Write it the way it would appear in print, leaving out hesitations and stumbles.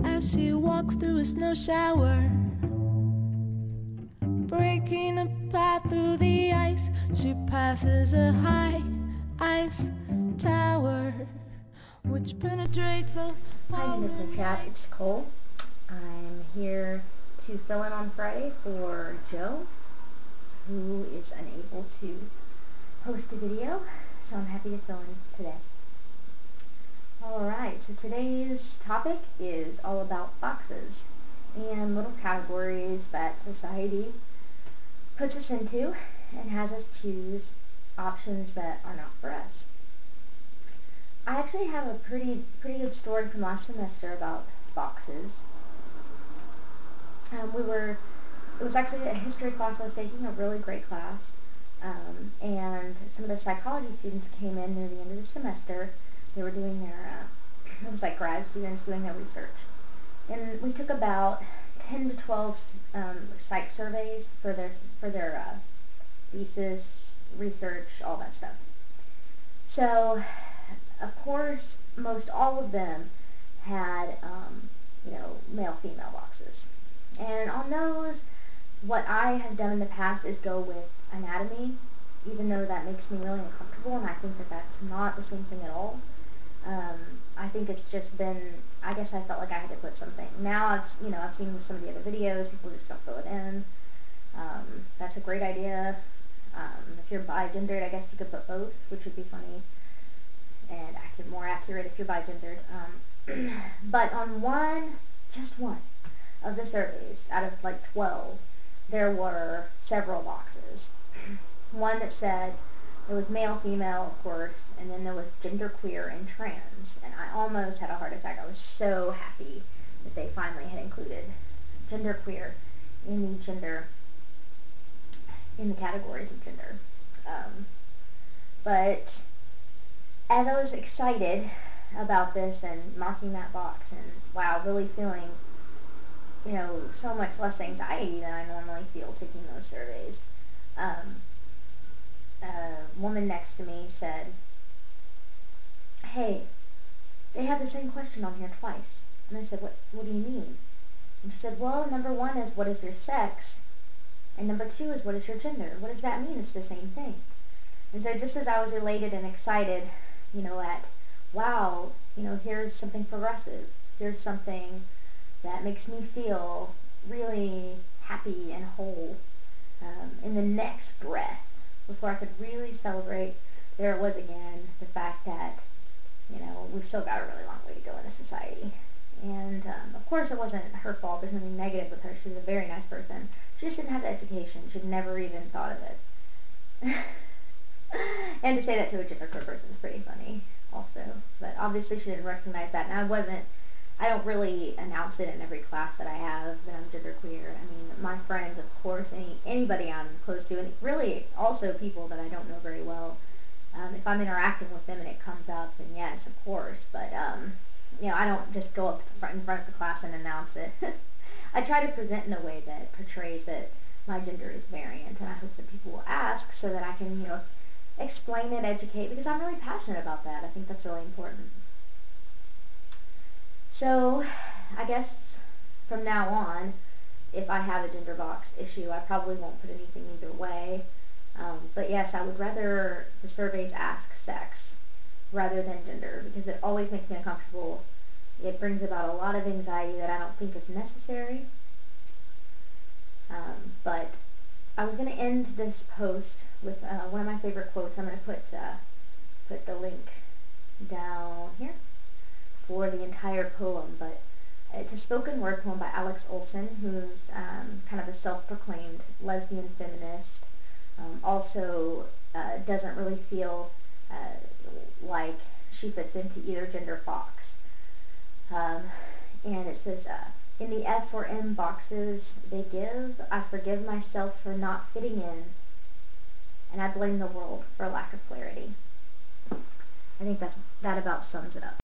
as she walks through a snow shower, breaking a path through the ice. She passes a high ice tower which penetrates the Hi Genderqueer chat, it's Cole. I'm here to fill in on Friday for Joe, who is unable to post a video, so I'm happy to fill in today. Alright, so today's topic is all about boxes and little categories that society puts us into and has us choose options that are not for us. I actually have a pretty good story from last semester about boxes. It was actually a history class I was taking, a really great class, and some of the psychology students came in near the end of the semester. They were doing their, it was like grad students doing their research. And we took about 10 to 12 psych surveys for their thesis, research, all that stuff. So, of course, most all of them had, male-female boxes. And on those, what I have done in the past is go with anatomy, even though that makes me really uncomfortable, and I think that that's not the same thing at all. I think it's just been, I guess I felt like I had to put something. Now I've seen some of the other videos, people just don't fill it in. That's a great idea. If you're bi-gendered, I guess you could put both, which would be funny and more accurate if you're bi-gendered. But on just one of the surveys, out of like 12, there were several boxes. One that said there was male, female, of course, and then there was genderqueer and trans, and I almost had a heart attack. I was so happy that they finally had included genderqueer in the categories of gender. But as I was excited about this and marking that box and wow, really feeling, so much less anxiety than I normally feel taking those surveys, a woman next to me said, "Hey, they have the same question on here twice." And I said, what do you mean? And she said, "Well, number one is what is your sex, and number two is what is your gender. What does that mean? It's the same thing." And so just as I was elated and excited, at, wow, here's something progressive. Here's something that makes me feel really happy and whole. In the next breath, before I could really celebrate, there it was again, the fact that, we've still got a really long way to go in a society. And, of course, it wasn't her fault. There's nothing negative with her. She was a very nice person. She just didn't have the education. She'd never even thought of it. And to say that to a genderqueer person is pretty funny also. But obviously she didn't recognize that. And I don't really announce it in every class that I have that I'm genderqueer. I mean, my friends, of course, anybody I'm close to, and really also people that I don't know very well. If I'm interacting with them and it comes up, then yes, of course. But, I don't just go up in front of the class and announce it. I try to present in a way that portrays that my gender is variant, and I hope that people will ask so that I can, explain and educate, because I'm really passionate about that. I think that's really important. So, I guess from now on, if I have a gender box issue, I probably won't put anything either way. But yes, I would rather the surveys ask sex rather than gender, because it always makes me uncomfortable. It brings about a lot of anxiety that I don't think is necessary. But I was going to end this post with one of my favorite quotes. I'm going to put the link down here for the entire poem, but it's a spoken word poem by Alix Olson, who's kind of a self-proclaimed lesbian feminist. Also doesn't really feel like she fits into either gender box. And it says, "In the F or M boxes they give, I forgive myself for not fitting in, and I blame the world for lack of clarity." I think that about sums it up.